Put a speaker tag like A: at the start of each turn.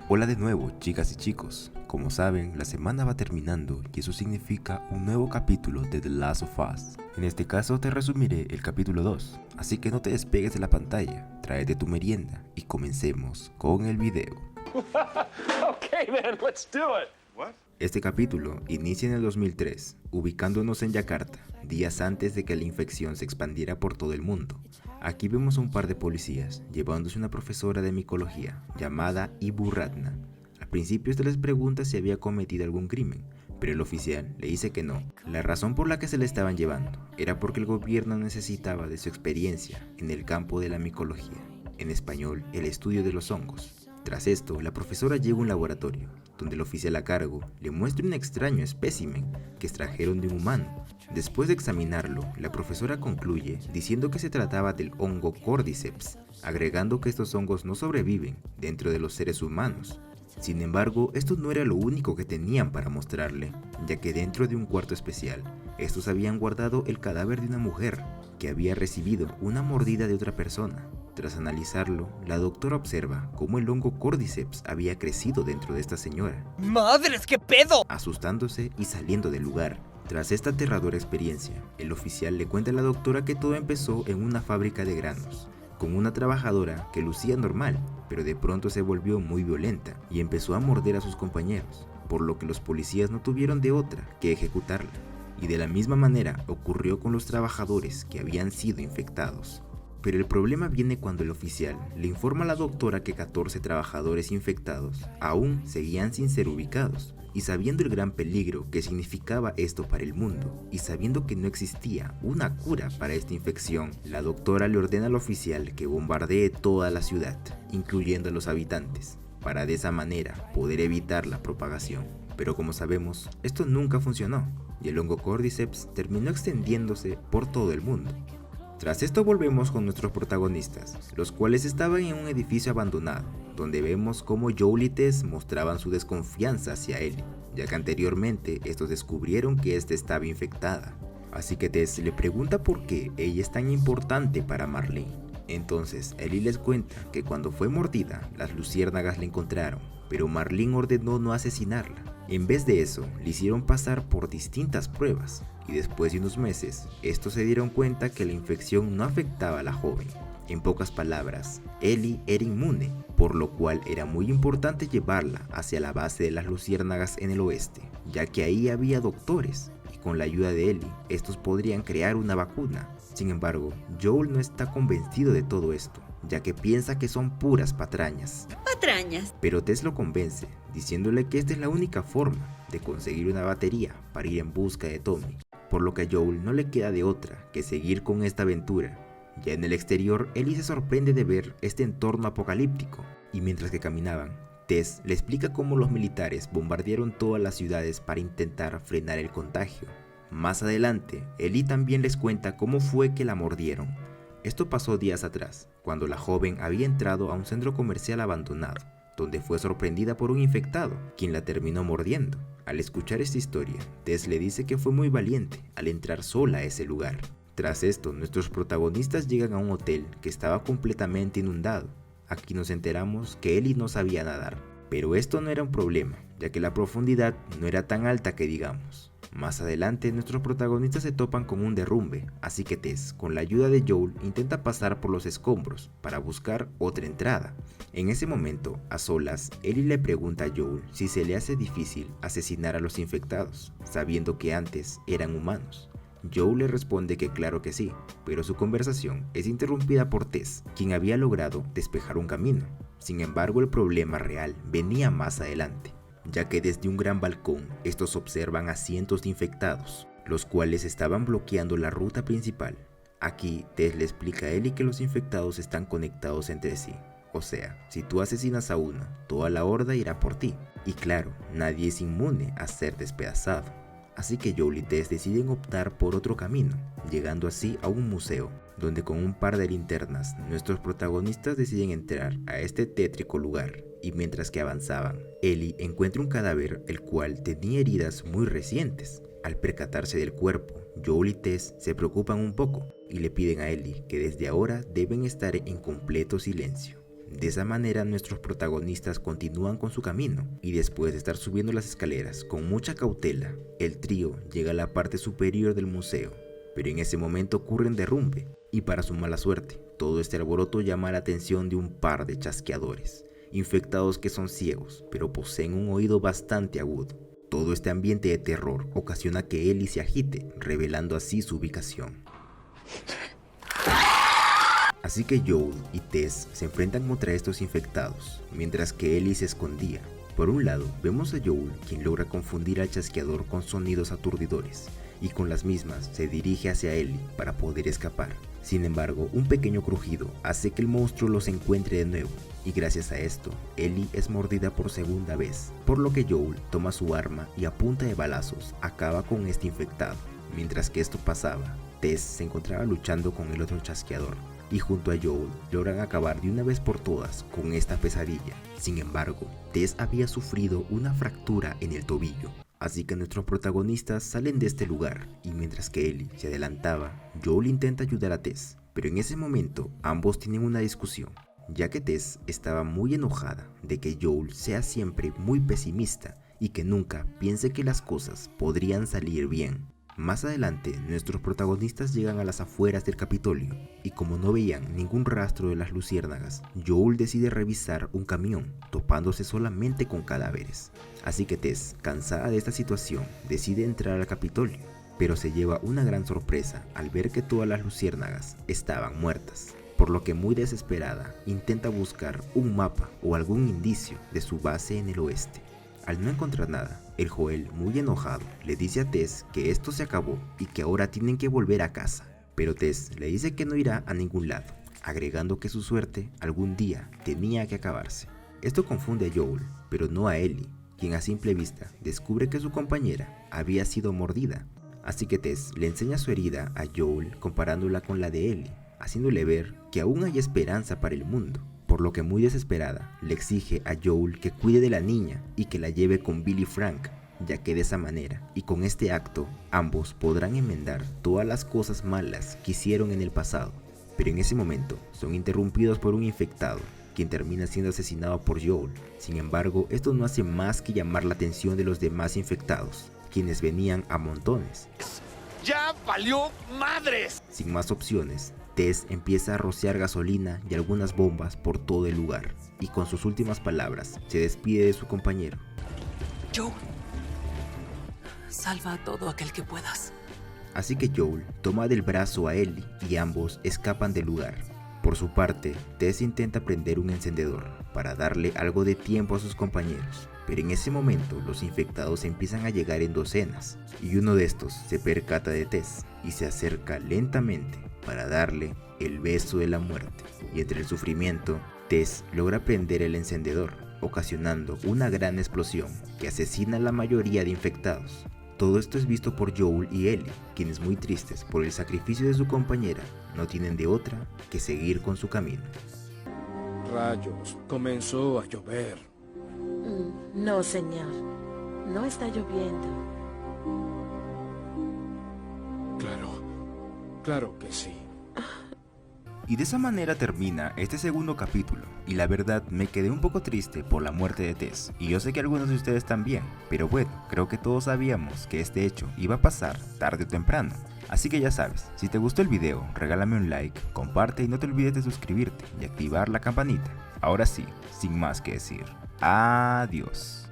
A: Hola de nuevo, chicas y chicos. Como saben, la semana va terminando y eso significa un nuevo capítulo de The Last of Us. En este caso te resumiré el capítulo 2, así que no te despegues de la pantalla, tráete tu merienda y comencemos con el video.
B: Okay, man, let's do it. What?
A: Este capítulo inicia en el 2003, ubicándonos en Yakarta, días antes de que la infección se expandiera por todo el mundo. Aquí vemos a un par de policías llevándose una profesora de micología llamada Ibu Ratna. Al principio se les pregunta si había cometido algún crimen, pero el oficial le dice que no. La razón por la que se le estaban llevando era porque el gobierno necesitaba de su experiencia en el campo de la micología, en español, el estudio de los hongos. Tras esto, la profesora llega a un laboratorio, donde el oficial a cargo le muestra un extraño espécimen que extrajeron de un humano. Después de examinarlo, la profesora concluye diciendo que se trataba del hongo Cordyceps, agregando que estos hongos no sobreviven dentro de los seres humanos. Sin embargo, esto no era lo único que tenían para mostrarle, ya que dentro de un cuarto especial, estos habían guardado el cadáver de una mujer que había recibido una mordida de otra persona. Tras analizarlo, la doctora observa cómo el hongo Cordyceps había crecido dentro de esta señora.
C: ¡Madres, qué pedo!
A: Asustándose y saliendo del lugar. Tras esta aterradora experiencia, el oficial le cuenta a la doctora que todo empezó en una fábrica de granos, con una trabajadora que lucía normal, pero de pronto se volvió muy violenta y empezó a morder a sus compañeros, por lo que los policías no tuvieron de otra que ejecutarla. Y de la misma manera ocurrió con los trabajadores que habían sido infectados. Pero el problema viene cuando el oficial le informa a la doctora que 14 trabajadores infectados aún seguían sin ser ubicados. Y sabiendo el gran peligro que significaba esto para el mundo, y sabiendo que no existía una cura para esta infección, la doctora le ordena al oficial que bombardee toda la ciudad, incluyendo a los habitantes, para de esa manera poder evitar la propagación. Pero como sabemos, esto nunca funcionó, y el hongo Cordyceps terminó extendiéndose por todo el mundo. Tras esto volvemos con nuestros protagonistas, los cuales estaban en un edificio abandonado, donde vemos cómo Joel y Tess mostraban su desconfianza hacia Ellie, ya que anteriormente estos descubrieron que ésta estaba infectada. Así que Tess le pregunta por qué ella es tan importante para Marlene. Entonces Ellie les cuenta que cuando fue mordida, las luciérnagas la encontraron, pero Marlene ordenó no asesinarla. En vez de eso, le hicieron pasar por distintas pruebas, y después de unos meses, estos se dieron cuenta que la infección no afectaba a la joven. En pocas palabras, Ellie era inmune, por lo cual era muy importante llevarla hacia la base de las luciérnagas en el oeste, ya que ahí había doctores, y con la ayuda de Ellie, estos podrían crear una vacuna. Sin embargo, Joel no está convencido de todo esto, ya que piensa que son puras patrañas. Pero Tess lo convence, diciéndole que esta es la única forma de conseguir una batería para ir en busca de Tommy, por lo que a Joel no le queda de otra que seguir con esta aventura. Ya en el exterior, Ellie se sorprende de ver este entorno apocalíptico, y mientras que caminaban, Tess le explica cómo los militares bombardearon todas las ciudades para intentar frenar el contagio. Más adelante, Ellie también les cuenta cómo fue que la mordieron. Esto pasó días atrás, cuando la joven había entrado a un centro comercial abandonado, donde fue sorprendida por un infectado, quien la terminó mordiendo. Al escuchar esta historia, Tess le dice que fue muy valiente al entrar sola a ese lugar. Tras esto, nuestros protagonistas llegan a un hotel que estaba completamente inundado. Aquí nos enteramos que Ellie no sabía nadar, pero esto no era un problema, ya que la profundidad no era tan alta que digamos. Más adelante, nuestros protagonistas se topan con un derrumbe, así que Tess, con la ayuda de Joel, intenta pasar por los escombros para buscar otra entrada. En ese momento, a solas, Ellie le pregunta a Joel si se le hace difícil asesinar a los infectados, sabiendo que antes eran humanos. Joel le responde que claro que sí, pero su conversación es interrumpida por Tess, quien había logrado despejar un camino. Sin embargo, el problema real venía más adelante, ya que desde un gran balcón estos observan a cientos de infectados, los cuales estaban bloqueando la ruta principal. Aquí Tess le explica a Ellie que los infectados están conectados entre sí, o sea, si tú asesinas a uno, toda la horda irá por ti, y claro, nadie es inmune a ser despedazado. Así que Joel y Tess deciden optar por otro camino, llegando así a un museo, donde con un par de linternas, nuestros protagonistas deciden entrar a este tétrico lugar, y mientras que avanzaban, Ellie encuentra un cadáver el cual tenía heridas muy recientes. Al percatarse del cuerpo, Joel y Tess se preocupan un poco, y le piden a Ellie que desde ahora deben estar en completo silencio. De esa manera nuestros protagonistas continúan con su camino y después de estar subiendo las escaleras con mucha cautela, el trío llega a la parte superior del museo, pero en ese momento ocurre un derrumbe y para su mala suerte, todo este alboroto llama la atención de un par de chasqueadores, infectados que son ciegos, pero poseen un oído bastante agudo. Todo este ambiente de terror ocasiona que Ellie se agite, revelando así su ubicación. Así que Joel y Tess se enfrentan contra estos infectados, mientras que Ellie se escondía. Por un lado, vemos a Joel, quien logra confundir al chasqueador con sonidos aturdidores, y con las mismas se dirige hacia Ellie para poder escapar. Sin embargo, un pequeño crujido hace que el monstruo los encuentre de nuevo, y gracias a esto, Ellie es mordida por segunda vez, por lo que Joel toma su arma y a punta de balazos acaba con este infectado. Mientras que esto pasaba, Tess se encontraba luchando con el otro chasqueador, y junto a Joel logran acabar de una vez por todas con esta pesadilla. Sin embargo, Tess había sufrido una fractura en el tobillo, así que nuestros protagonistas salen de este lugar y mientras que Ellie se adelantaba, Joel intenta ayudar a Tess, pero en ese momento ambos tienen una discusión, ya que Tess estaba muy enojada de que Joel sea siempre muy pesimista y que nunca piense que las cosas podrían salir bien. Más adelante, nuestros protagonistas llegan a las afueras del Capitolio, y como no veían ningún rastro de las luciérnagas, Joel decide revisar un camión, topándose solamente con cadáveres. Así que Tess, cansada de esta situación, decide entrar al Capitolio, pero se lleva una gran sorpresa al ver que todas las luciérnagas estaban muertas, por lo que muy desesperada, intenta buscar un mapa o algún indicio de su base en el oeste. Al no encontrar nada, el Joel, muy enojado, le dice a Tess que esto se acabó y que ahora tienen que volver a casa. Pero Tess le dice que no irá a ningún lado, agregando que su suerte algún día tenía que acabarse. Esto confunde a Joel, pero no a Ellie, quien a simple vista descubre que su compañera había sido mordida. Así que Tess le enseña su herida a Joel comparándola con la de Ellie, haciéndole ver que aún hay esperanza para el mundo. Por lo que muy desesperada, le exige a Joel que cuide de la niña y que la lleve con Billy Frank, ya que de esa manera y con este acto, ambos podrán enmendar todas las cosas malas que hicieron en el pasado. Pero en ese momento, son interrumpidos por un infectado, quien termina siendo asesinado por Joel. Sin embargo, esto no hace más que llamar la atención de los demás infectados, quienes venían a montones.
B: ¡Ya valió madres!
A: Sin más opciones, Tess empieza a rociar gasolina y algunas bombas por todo el lugar, y con sus últimas palabras se despide de su compañero.
C: Joel, salva a todo aquel que puedas.
A: Así que Joel toma del brazo a Ellie y ambos escapan del lugar. Por su parte, Tess intenta prender un encendedor para darle algo de tiempo a sus compañeros, pero en ese momento los infectados empiezan a llegar en docenas, y uno de estos se percata de Tess y se acerca lentamente para darle el beso de la muerte, y entre el sufrimiento, Tess logra prender el encendedor, ocasionando una gran explosión que asesina a la mayoría de infectados. Todo esto es visto por Joel y Ellie, quienes muy tristes por el sacrificio de su compañera, no tienen de otra que seguir con su camino.
D: Rayos, comenzó a llover.
E: No, señor. No está lloviendo.
D: Claro que sí.
A: Y de esa manera termina este segundo capítulo, y la verdad me quedé un poco triste por la muerte de Tess, y yo sé que algunos de ustedes también, pero bueno, creo que todos sabíamos que este hecho iba a pasar tarde o temprano. Así que ya sabes, si te gustó el video, regálame un like, comparte y no te olvides de suscribirte y activar la campanita. Ahora sí, sin más que decir, adiós.